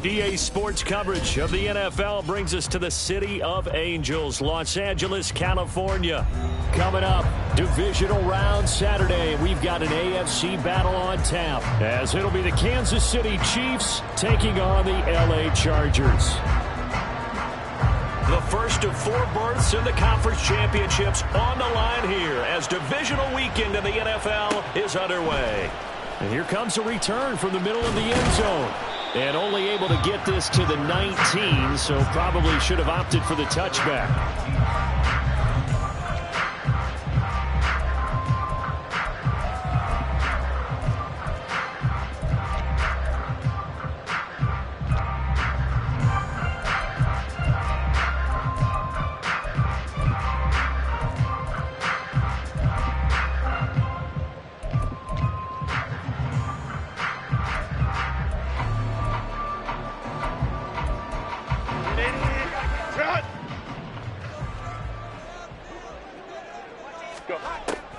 EA Sports coverage of the NFL brings us to the City of Angels, Los Angeles, California. Coming up, divisional round Saturday. We've got an AFC battle on tap, as it'll be the Kansas City Chiefs taking on the LA Chargers. The first of 4 berths in the conference championships on the line here as divisional weekend in the NFL is underway. And here comes a return from the middle of the end zone. And only able to get this to the 19, so probably should have opted for the touchback.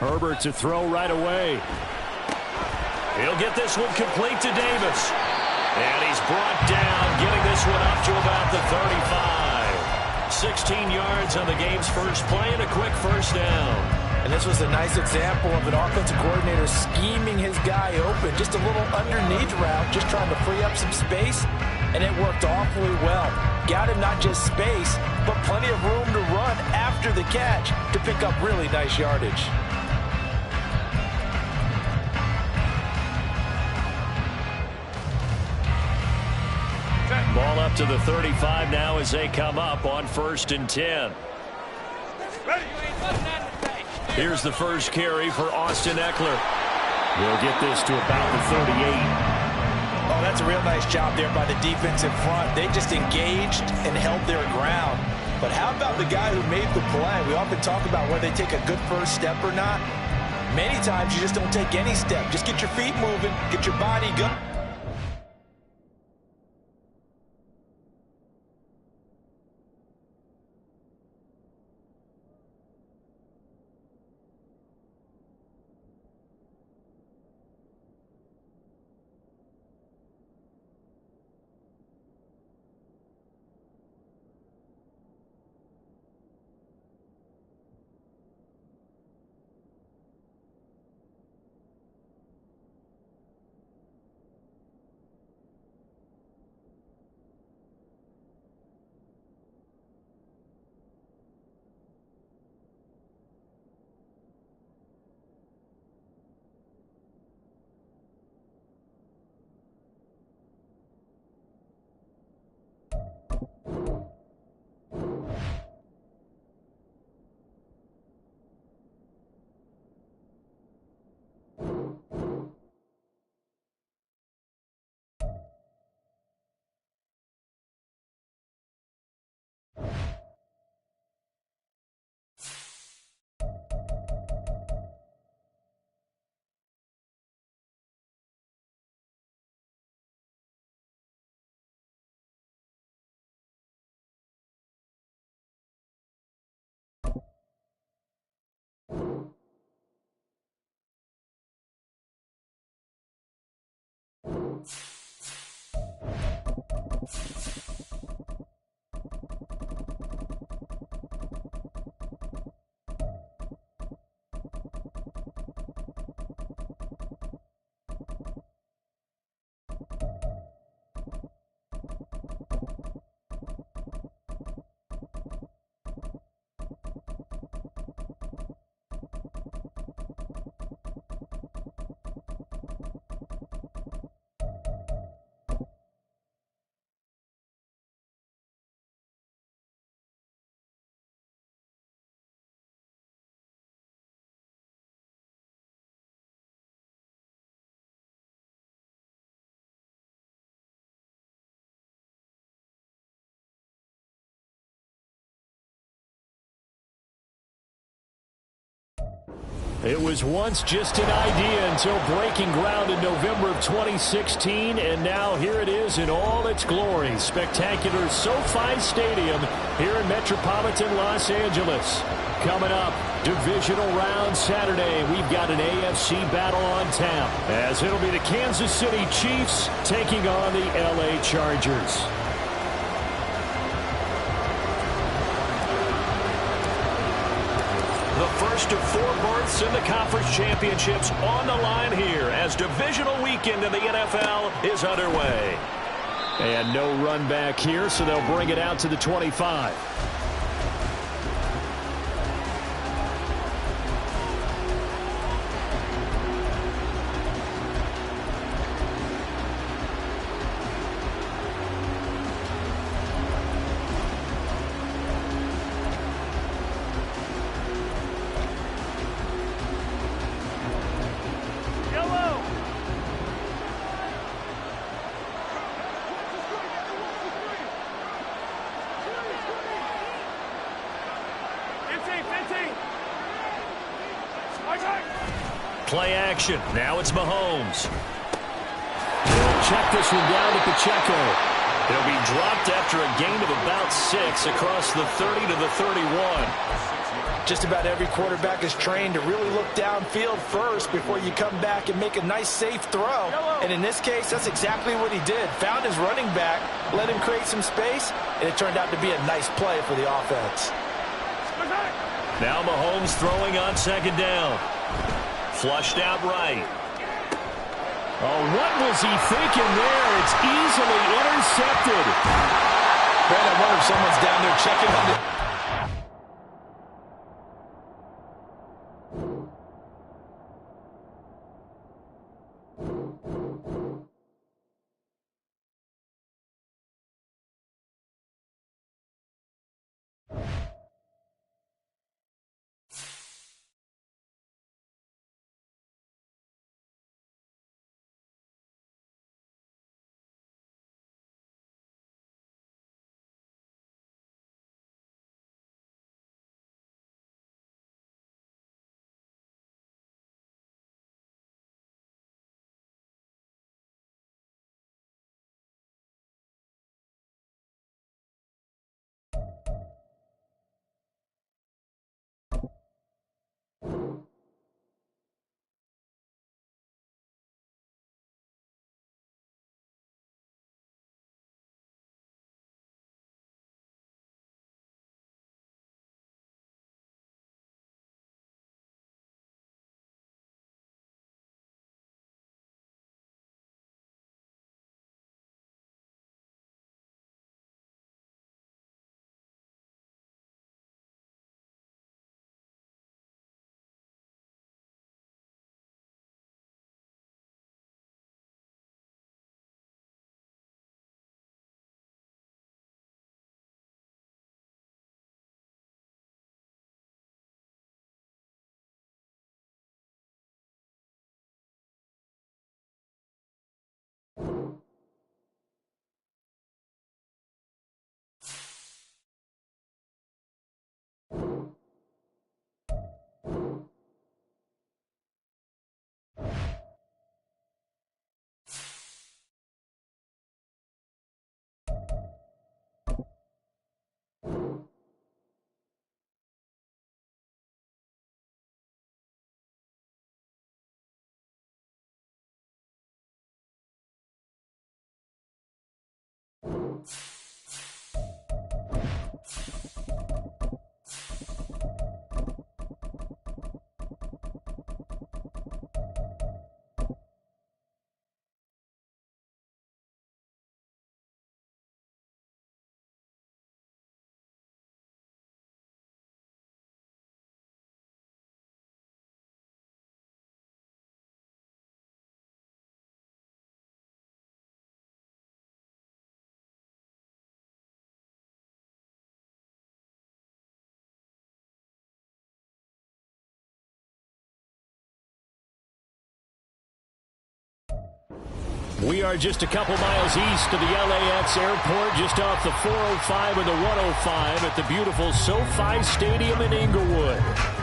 Herbert to throw right away. He'll get this one complete to Davis. And he's brought down, getting this one up to about the 35. 16 yards on the game's first play and a quick first down. And this was a nice example of an offensive coordinator scheming his guy open. Just a little underneath route, just trying to free up some space, and it worked awfully well. Got him not just space, but plenty of room to run after the catch to pick up really nice yardage. Ball up to the 35 now as they come up on 1st and 10. Here's the first carry for Austin Eckler. He'll get this to about the 38. Oh, that's a real nice job there by the defensive front. They just engaged and held their ground. But how about the guy who made the play? We often talk about whether they take a good first step or not. Many times you just don't take any step. Just get your feet moving, get your body going. It was once just an idea until breaking ground in November of 2016, and now here it is in all its glory. Spectacular SoFi Stadium here in metropolitan Los Angeles. Coming up, divisional round Saturday. We've got an AFC battle on tap, as it'll be the Kansas City Chiefs taking on the LA Chargers. The first of 4 berths in the conference championships on the line here as divisional weekend in the NFL is underway. And no run back here, so they'll bring it out to the 25. Play action. Now it's Mahomes. Check this one down to Pacheco. He'll be dropped after a gain of about 6 across the 30 to the 31. Just about every quarterback is trained to really look downfield first before you come back and make a nice, safe throw. And in this case, that's exactly what he did. Found his running back, let him create some space, and it turned out to be a nice play for the offense. Now Mahomes throwing on second down. Flushed out right. Oh, what was he thinking there? It's easily intercepted. Brad, I wonder if someone's down there checking on the... We are just a couple miles east of the LAX airport, just off the 405 and the 105 at the beautiful SoFi Stadium in Inglewood.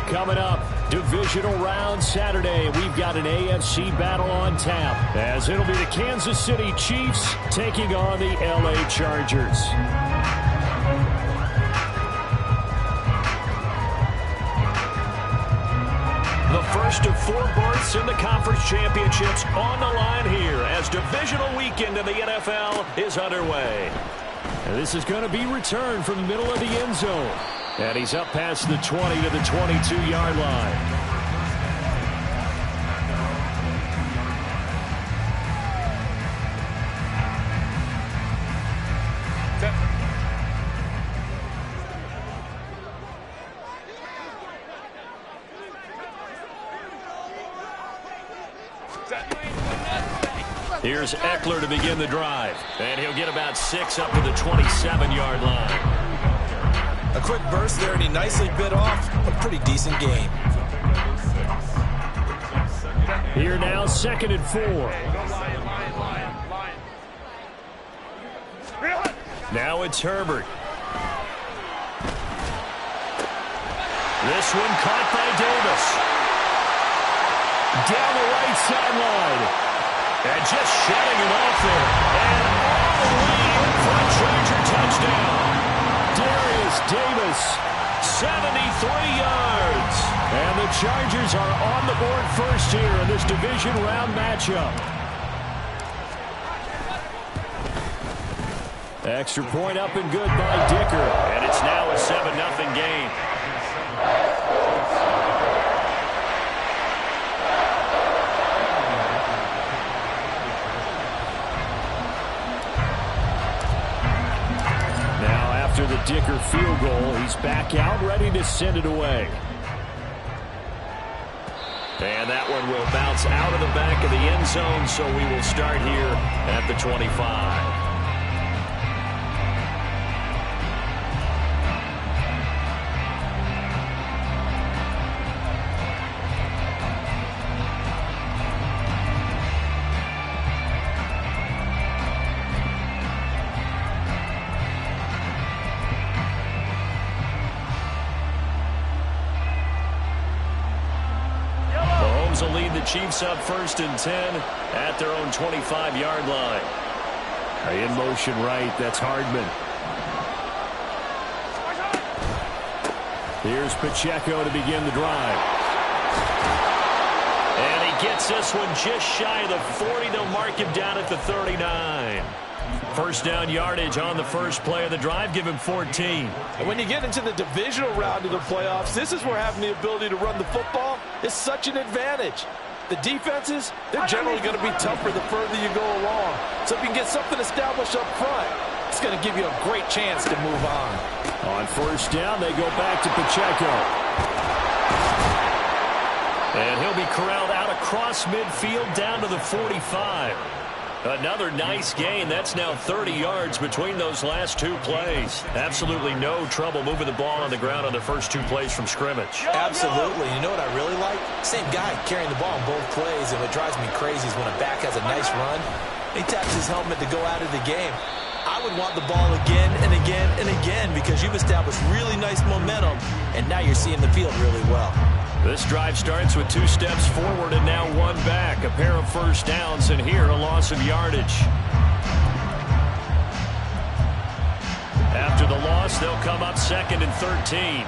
Coming up, Divisional round Saturday. We've got an AFC battle on tap, as it'll be the Kansas City Chiefs taking on the LA Chargers. The first of 4 berths in the conference championships on the line here as divisional weekend in the NFL is underway. And this is going to be returned from the middle of the end zone. And he's up past the 20 to the 22-yard line. Here's Eckler to begin the drive. And he'll get about 6 up to the 27-yard line. A quick burst there, and he nicely bit off a pretty decent game. Here now, 2nd and 4. Now it's Herbert. This one caught by Davis. Down the right sideline. And just shutting him off there. And all the way in for a Charger touchdown. Darius Davis, 73 yards. And the Chargers are on the board first here in this division round matchup. Extra point up and good by Dicker. And it's now a 7-0 game. After the Dicker field goal, he's back out, ready to send it away. And that one will bounce out of the back of the end zone, so we will start here at the 25. Will lead the Chiefs up 1st and 10 at their own 25-yard line. In motion right, that's Hardman. Here's Pacheco to begin the drive. And he gets this one just shy of the 40. They'll mark him down at the 39. First down yardage on the first play of the drive. Give him 14. And when you get into the divisional round of the playoffs, this is where having the ability to run the football is such an advantage. The defenses, they're generally going to be tougher the further you go along. So if you can get something established up front, it's going to give you a great chance to move on. On first down, they go back to Pacheco. And he'll be corralled out across midfield down to the 45. Another nice gain. That's now 30 yards between those last 2 plays. Absolutely no trouble moving the ball on the ground on the first 2 plays from scrimmage. Absolutely. You know what I really like? Same guy carrying the ball on both plays, and what drives me crazy is when a back has a nice run, he taps his helmet to go out of the game. I would want the ball again and again and again because you've established really nice momentum, and now you're seeing the field really well. This drive starts with 2 steps forward and now 1 back. A pair of first downs, and here a loss of yardage. After the loss, they'll come up 2nd and 13.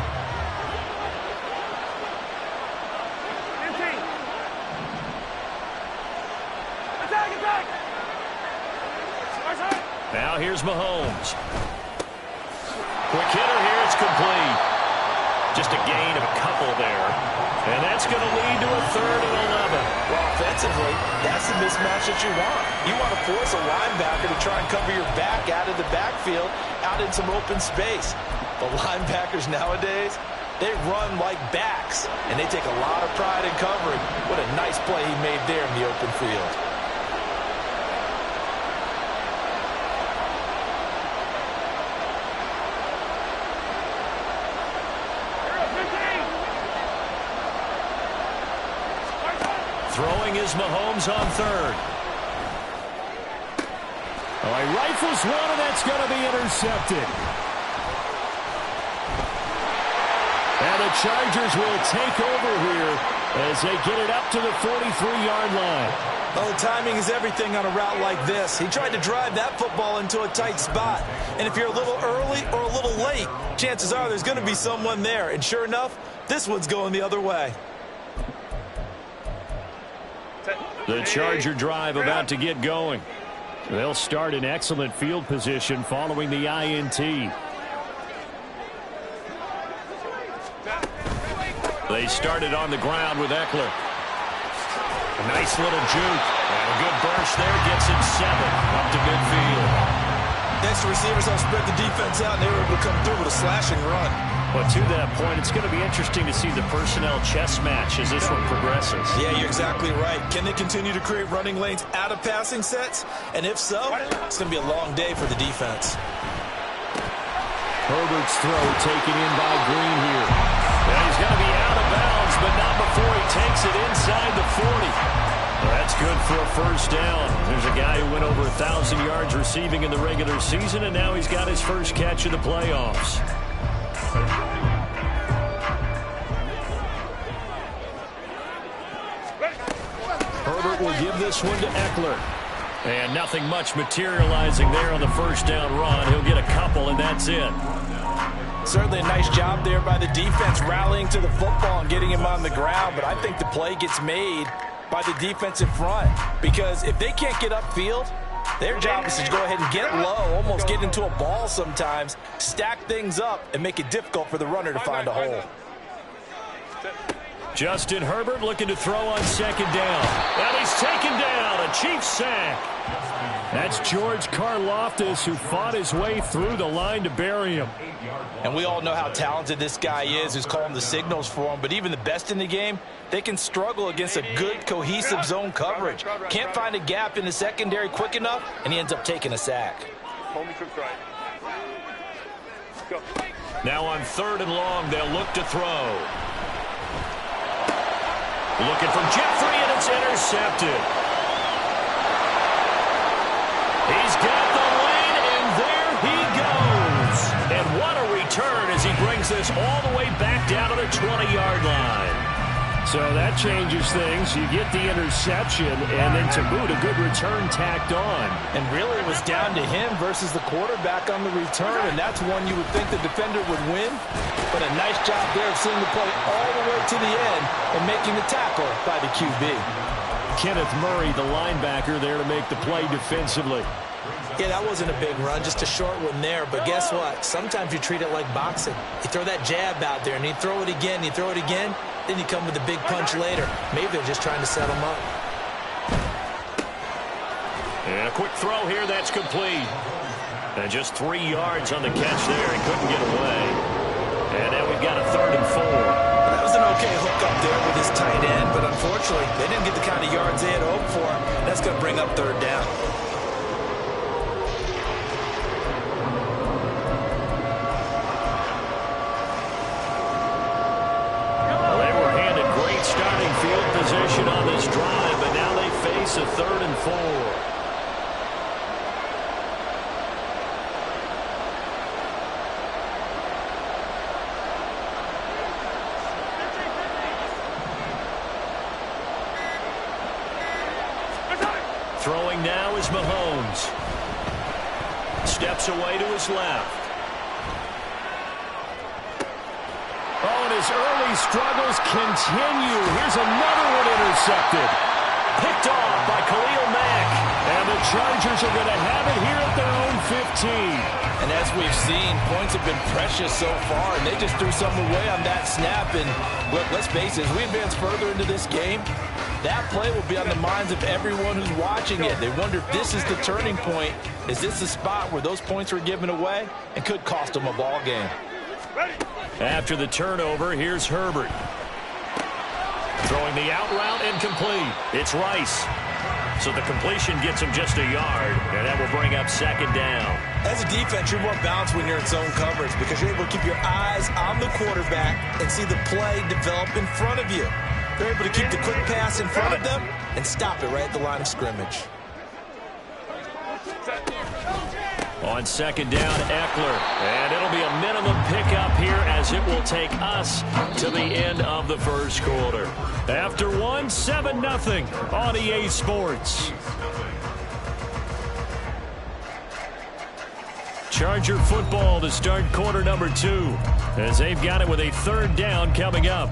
Now here's Mahomes. Quick hitter here, it's complete. Just a gain of a couple there. And that's going to lead to a 3rd and 11. Well, offensively, that's the mismatch that you want. You want to force a linebacker to try and cover your back out of the backfield, out in some open space. The linebackers nowadays, they run like backs, and they take a lot of pride in covering. What a nice play he made there in the open field. Throwing is Mahomes on 3rd. Oh, he rifles one, and that's going to be intercepted. And the Chargers will take over here as they get it up to the 43-yard line. Well, the timing is everything on a route like this. He tried to drive that football into a tight spot. And if you're a little early or a little late, chances are there's going to be someone there. And sure enough, this one's going the other way. The Charger drive about to get going. They'll start in excellent field position following the INT. They started on the ground with Eckler. A nice little juke. And a good burst there gets him 7 up to midfield. Next, receivers help spread the defense out, and they were able to come through with a slashing run. But to that point, it's going to be interesting to see the personnel chess match as this one progresses. Yeah, you're exactly right. Can they continue to create running lanes out of passing sets? And if so, it's going to be a long day for the defense. Herbert's throw taken in by Green here. And he's going to be out of bounds, but not before he takes it inside the 40. Well, that's good for a first down. There's a guy who went over 1,000 yards receiving in the regular season, and now he's got his first catch of the playoffs. Herbert will give this one to Eckler. And nothing much materializing there on the first down run. He'll get a couple, and that's it. Certainly a nice job there by the defense rallying to the football and getting him on the ground. But I think the play gets made by the defensive front. Because if they can't get upfield, their job is to go ahead and get low, almost get into a ball sometimes, stack things up, and make it difficult for the runner to find a hole. Justin Herbert looking to throw on second down. And he's taken down. A Chiefs sack. That's George Karlaftis, who fought his way through the line to bury him. And we all know how talented this guy is, who's calling the signals for him. But even the best in the game, they can struggle against a good, cohesive zone coverage. Can't find a gap in the secondary quick enough, and he ends up taking a sack. Now on 3rd and long, they'll look to throw. Looking for Jeffrey, and it's intercepted. He's got the lane, and there he goes. And what a return as he brings this all the way back down to the 20-yard line. So that changes things. You get the interception, and then to boot, a good return tacked on. And really, it was down to him versus the quarterback on the return, and that's one you would think the defender would win. But a nice job there of seeing the play all the way to the end and making the tackle by the QB. Kenneth Murray, the linebacker, there to make the play defensively. Yeah, that wasn't a big run, just a short one there. But guess what? Sometimes you treat it like boxing. You throw that jab out there, and you throw it again, you throw it again, then you come with a big punch later. Maybe they're just trying to set him up. And a quick throw here, that's complete. And just 3 yards on the catch there. He couldn't get away. And now we've got a 3rd and 4. That was an okay hook up there with his tight end, but unfortunately, they didn't get the kind of yards they had hoped for. That's going to bring up 3rd down. Well, they were handed great starting field position on this drive, but now they face a 3rd and 4. Throwing now is Mahomes. Steps away to his left. Oh, and his early struggles continue. Here's another one intercepted. Picked off by Khalil Mack. And the Chargers are going to have it here at their own 15. And as we've seen, points have been precious so far, and they just threw some away on that snap. And look, let's face it, as we advance further into this game, that play will be on the minds of everyone who's watching it. They wonder if this is the turning point. Is this the spot where those points were given away and could cost them a ball game? After the turnover, here's Herbert. Throwing the out route incomplete. It's Rice. So the completion gets him just a yard, and that will bring up 2nd down. As a defense, you're more balanced when you're in zone coverage because you're able to keep your eyes on the quarterback and see the play develop in front of you. They're able to keep the quick pass in front of them and stop it right at the line of scrimmage. On second down, Eckler. And it'll be a minimum pickup here as it will take us to the end of the first quarter. After one, 7-0 on EA Sports. Charger football to start quarter number 2 as they've got it with a third down coming up.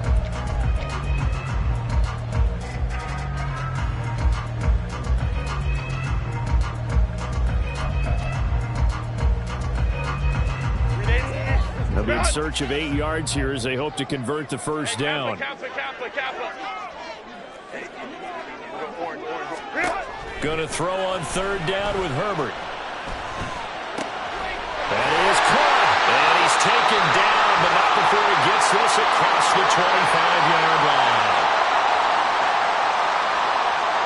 They'll be in search of 8 yards here as they hope to convert the first down. Going to throw on third down with Herbert. That is caught. And he's taken down, but not before he gets this across the 25-yard line.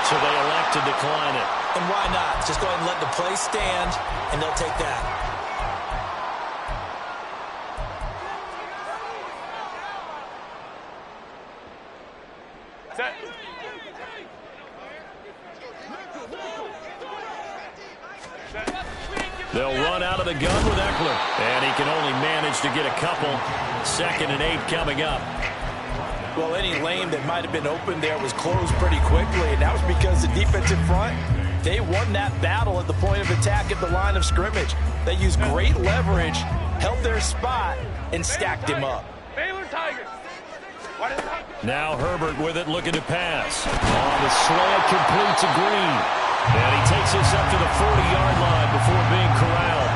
So they elect to decline it. And why not? Just go ahead and let the play stand, and they'll take that. They'll run out of the gun with Eckler. And he can only manage to get a couple. 2nd and 8 coming up. Well, any lane that might have been open there was closed pretty quickly, and that was because the defensive front, they won that battle at the point of attack at the line of scrimmage. They used great leverage, held their spot, and stacked him up. Now Herbert with it, looking to pass. On the slant, complete to Green. And he takes us up to the 40-yard line before being corralled.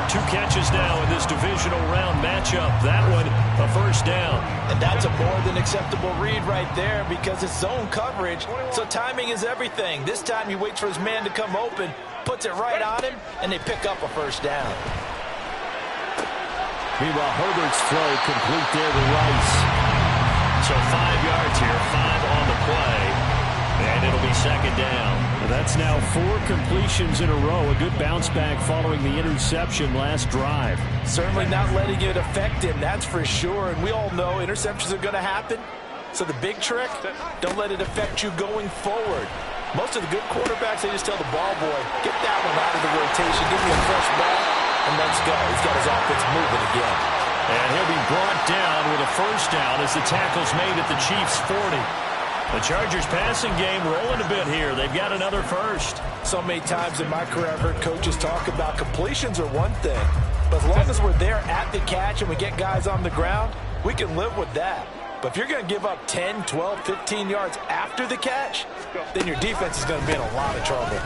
2 catches now in this divisional round matchup. That one, a first down. And that's a more than acceptable read right there because it's zone coverage, so timing is everything. This time he waits for his man to come open, puts it right on him, and they pick up a first down. Meanwhile, Herbert's throw complete there to Rice. So 5 yards here, 5 on the play. And it'll be second down. That's now 4 completions in a row. A good bounce back following the interception last drive. Certainly not letting it affect him, that's for sure. And we all know interceptions are going to happen. So the big trick, don't let it affect you going forward. Most of the good quarterbacks, they just tell the ball boy, get that one out of the rotation, give me a fresh ball, and let's go. He's got his offense moving again. And he'll be brought down with a first down as the tackle's made at the Chiefs' 40. The Chargers passing game rolling a bit here. They've got another first. So many times in my career I've heard coaches talk about completions are one thing. But as long as we're there at the catch and we get guys on the ground, we can live with that. But if you're going to give up 10, 12, 15 yards after the catch, then your defense is going to be in a lot of trouble.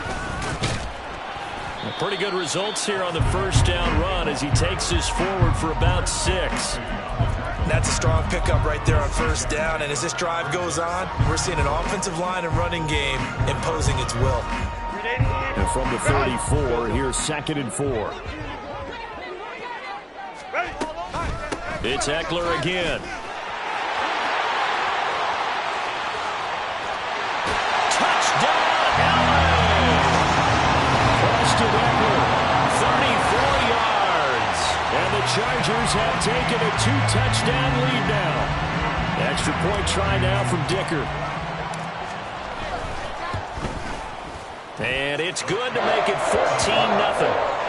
Pretty good results here on the first down run as he takes this forward for about 6. That's a strong pickup right there on first down. And as this drive goes on, we're seeing an offensive line and running game imposing its will. And from the 34, here's 2nd and 4. It's Eckler again. Touchdown, LA! Preston Eckler, 34 yards. And the Chargers have taken a 2-touchdown lead now. Extra point try now from Dicker. And it's good to make it 14-0.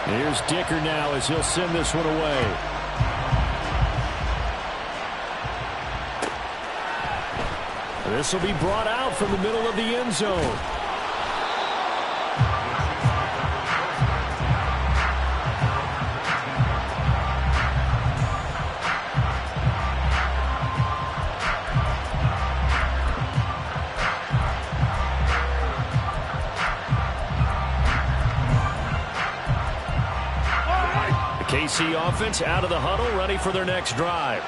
Here's Dicker now as he'll send this one away. This will be brought out from the middle of the end zone. KC offense out of the huddle, ready for their next drive.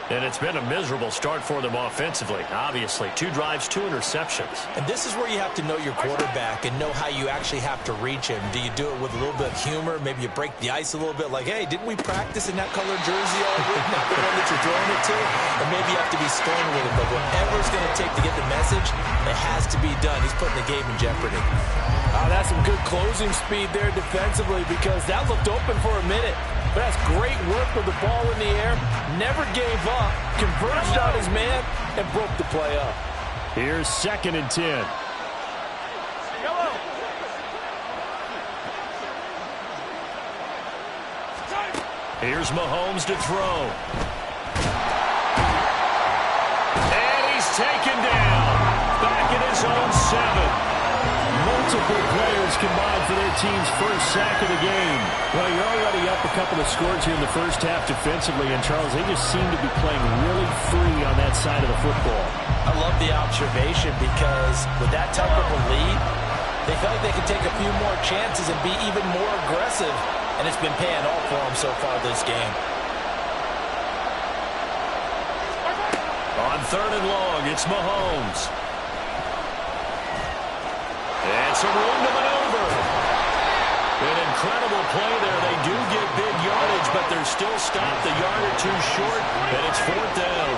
And it's been a miserable start for them offensively, obviously. 2 drives, 2 interceptions. And this is where you have to know your quarterback and know how you actually have to reach him. Do you do it with a little bit of humor? Maybe you break the ice a little bit like, hey, didn't we practice in that colored jersey all week? Not the one that you're throwing it to? Or maybe you have to be stern with it. But whatever it's going to take to get the message, it has to be done. He's putting the game in jeopardy. That's some good closing speed there defensively because that looked open for a minute. But that's great work with the ball in the air. Never gave up, converged on his man, and broke the play up. Here's 2nd and 10. Here's Mahomes to throw. And he's taken down. Back in his own 7. Multiple players combined for their team's first sack of the game. Well, you're already up a couple of scores here in the first half defensively, and Charles, they just seem to be playing really free on that side of the football. I love the observation because with that type of a lead, they felt like they could take a few more chances and be even more aggressive, and it's been paying off for them so far this game. On 3rd and long, it's Mahomes. And some room to maneuver. An incredible play there. They do get big yardage, but they're still stopped a yard or two short, and it's 4th down.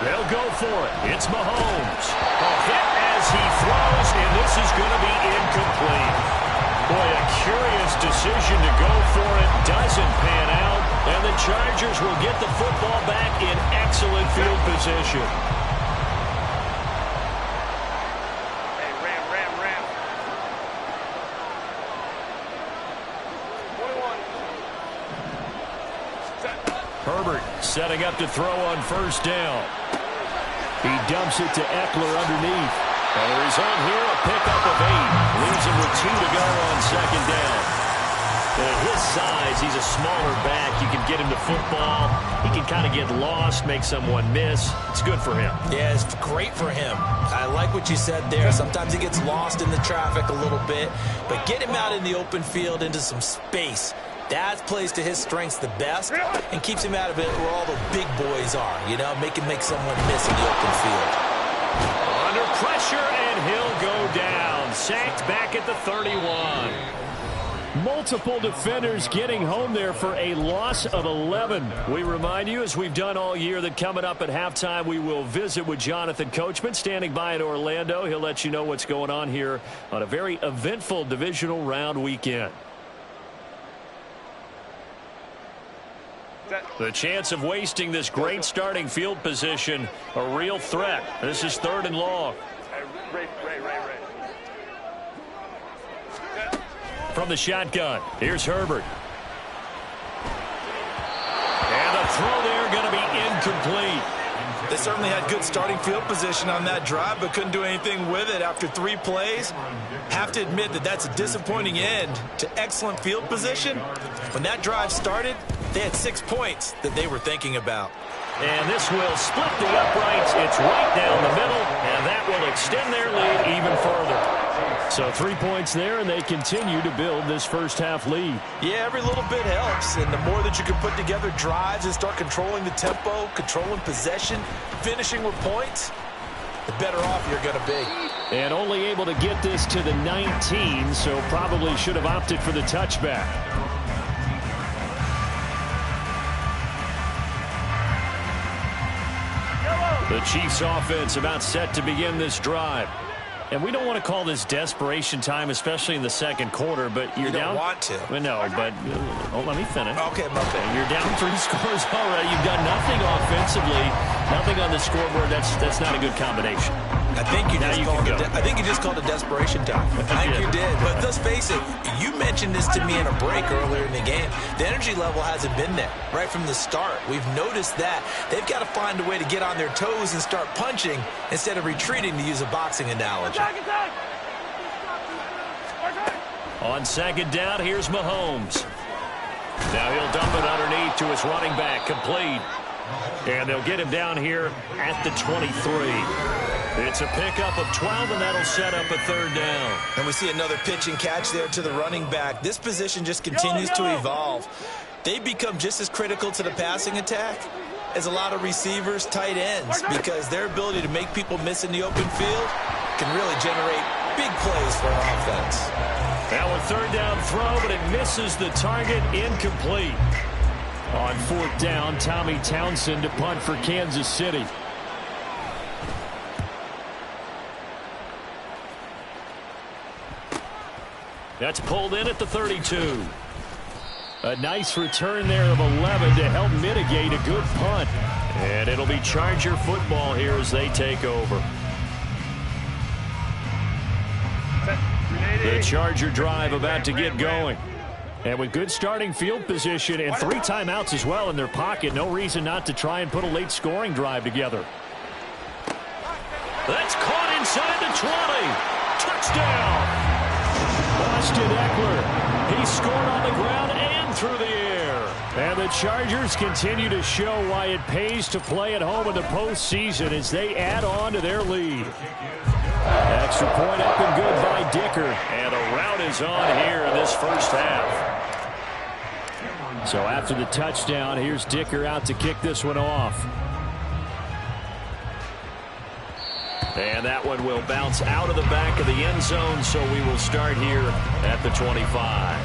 They'll go for it. It's Mahomes. A hit as he throws, and this is going to be incomplete. Boy, a curious decision to go for it. Doesn't pan out. And the Chargers will get the football back in excellent field position. Hey, Ram. 21. Herbert setting up to throw on 1st down. He dumps it to Eckler underneath. And the result here, a pickup of 8. Leaves him with 2 to go on 2nd down. And at his size, he's a smaller back. You can get him to football. He can kind of get lost, make someone miss. It's good for him. Yeah, it's great for him. I like what you said there. Sometimes he gets lost in the traffic a little bit. But get him out in the open field into some space. That plays to his strengths the best and keeps him out of it where all the big boys are. You know, make someone miss in the open field. Under pressure, and he'll go down. Sacked back at the 31. Multiple defenders getting home there for a loss of 11. We remind you, as we've done all year, that coming up at halftime, we will visit with Jonathan Coachman, standing by in Orlando. He'll let you know what's going on here on a very eventful divisional round weekend. The chance of wasting this great starting field position, a real threat. This is 3rd and long. Ray. From the shotgun, here's Herbert. And the throw there going to be incomplete. They certainly had good starting field position on that drive, but couldn't do anything with it after 3 plays. Have to admit that that's a disappointing end to excellent field position. When that drive started, they had 6 points that they were thinking about. And this will split the uprights. It's right down the middle, and that will extend their lead even further. So 3 points there, and they continue to build this first half lead. Yeah, every little bit helps, and the more that you can put together drives and start controlling the tempo, controlling possession, finishing with points, the better off you're going to be. And only able to get this to the 19, so probably should have opted for the touchback. The Chiefs offense about set to begin this drive. And we don't want to call this desperation time, especially in the 2nd quarter, but you're down. You don't want to. Well, no, but let me finish. Okay, my bad. You're down 3 scores already. You've done nothing offensively, nothing on the scoreboard. That's not a good combination. I think you just called it desperation time. I think you did. But let's face it, you mentioned this to me in a break earlier in the game. The energy level hasn't been there right from the start. We've noticed that. They've got to find a way to get on their toes and start punching instead of retreating, to use a boxing analogy. On 2nd down, here's Mahomes. Now he'll dump it underneath to his running back, complete. And they'll get him down here at the 23. It's a pickup of 12, and that'll set up a 3rd down. And we see another pitch and catch there to the running back. This position just continues to evolve. They become just as critical to the passing attack as a lot of receivers, tight ends, because their ability to make people miss in the open field can really generate big plays for an offense. Now a 3rd down throw, but it misses the target, incomplete. On 4th down, Tommy Townsend to punt for Kansas City. That's pulled in at the 32. A nice return there of 11 to help mitigate a good punt. And it'll be Charger football here as they take over. The Charger drive about to get going. And with good starting field position and 3 timeouts as well in their pocket, no reason not to try and put a late scoring drive together. That's caught inside the 20. Touchdown. Austin Eckler. He scored on the ground and through the air. And the Chargers continue to show why it pays to play at home in the postseason as they add on to their lead. Extra point up and good by Dicker. And a rout is on here in this first half. So after the touchdown, here's Dicker out to kick this one off. And that one will bounce out of the back of the end zone, so we will start here at the 25.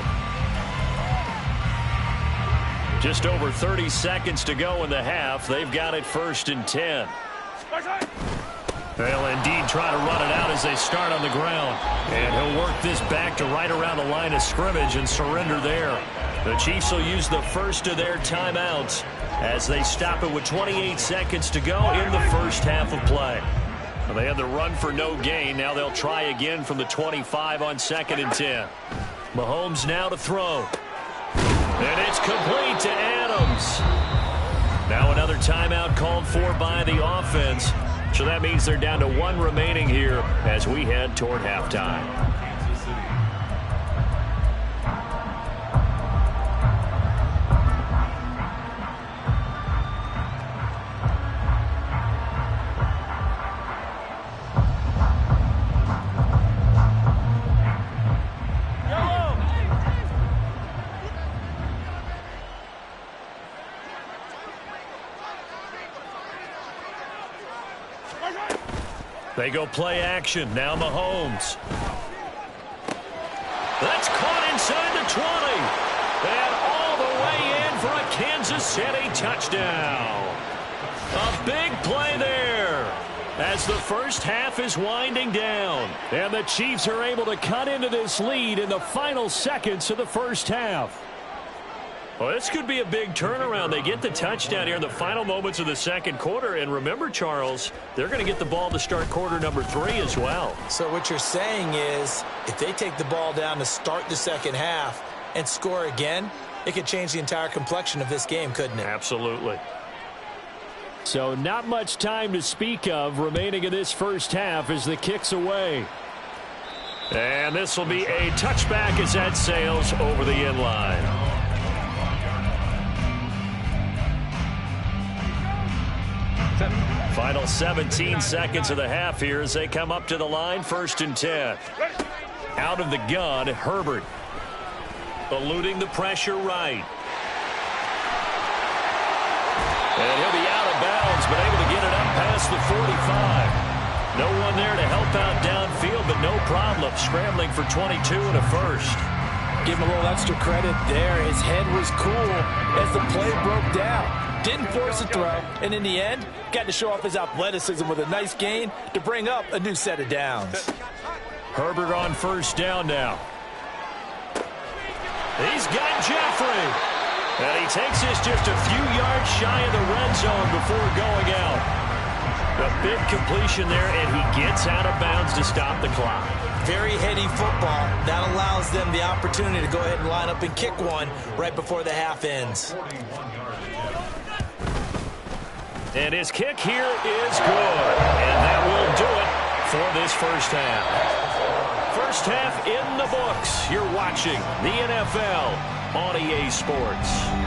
Just over 30 seconds to go in the half. They've got it 1st and 10. They'll indeed try to run it out as they start on the ground. And he'll work this back to right around the line of scrimmage and surrender there. The Chiefs will use the first of their timeouts as they stop it with 28 seconds to go in the first half of play. Well, they had the run for no gain. Now they'll try again from the 25 on 2nd and 10. Mahomes now to throw. And it's complete to Adams. Now another timeout called for by the offense. So that means they're down to 1 remaining here as we head toward halftime. They go play action. Now Mahomes. That's caught inside the 20. And all the way in for a Kansas City touchdown. A big play there as the first half is winding down. And the Chiefs are able to cut into this lead in the final seconds of the first half. Well, this could be a big turnaround. They get the touchdown here in the final moments of the second quarter. And remember, Charles, they're going to get the ball to start quarter number 3 as well. So what you're saying is if they take the ball down to start the second half and score again, it could change the entire complexion of this game, couldn't it? Absolutely. So not much time to speak of remaining in this first half as the kick's away. And this will be a touchback as that sails over the end line. Final 17 seconds of the half here as they come up to the line, 1st and 10. Out of the gun, Herbert. Eluding the pressure right. And he'll be out of bounds, but able to get it up past the 45. No one there to help out downfield, but no problem. Scrambling for 22 and a first. Give him a little extra credit there. His head was cool as the play broke down. Didn't force a throw, and in the end, got to show off his athleticism with a nice gain to bring up a new set of downs. Herbert on 1st down now. He's got Jeffrey. And he takes this just a few yards shy of the red zone before going out. A big completion there, and he gets out of bounds to stop the clock. Very heady football. That allows them the opportunity to go ahead and line up and kick one right before the half ends. And his kick here is good. And that will do it for this first half. First half in the books. You're watching the NFL on EA Sports.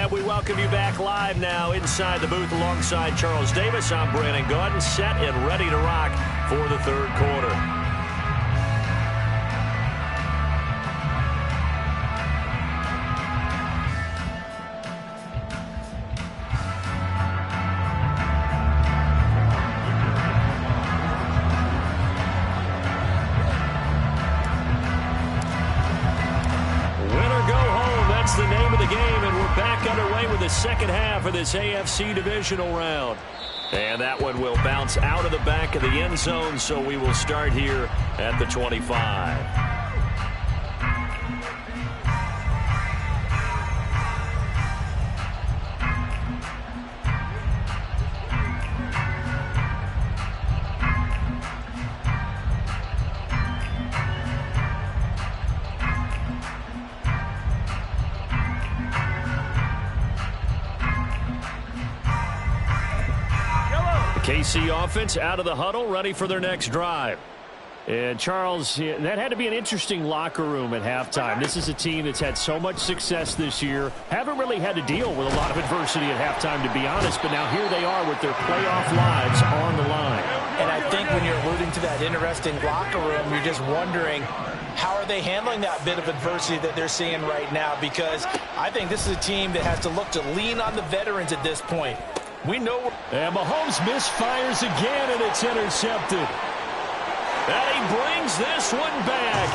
We welcome you back live now inside the booth alongside Charles Davis. I'm Brandon Gaudin, set and ready to rock for the third quarter. second half of this AFC divisional round. And that one will bounce out of the back of the end zone, so we will start here at the 25. KC offense out of the huddle, ready for their next drive. And Charles, that had to be an interesting locker room at halftime. This is a team that's had so much success this year. Haven't really had to deal with a lot of adversity at halftime, to be honest. But now here they are with their playoff lives on the line. And I think when you're alluding to that interesting locker room, you're just wondering, how are they handling that bit of adversity that they're seeing right now? Because I think this is a team that has to look to lean on the veterans at this point. We know. And Mahomes misfires again, and it's intercepted. And he brings this one back.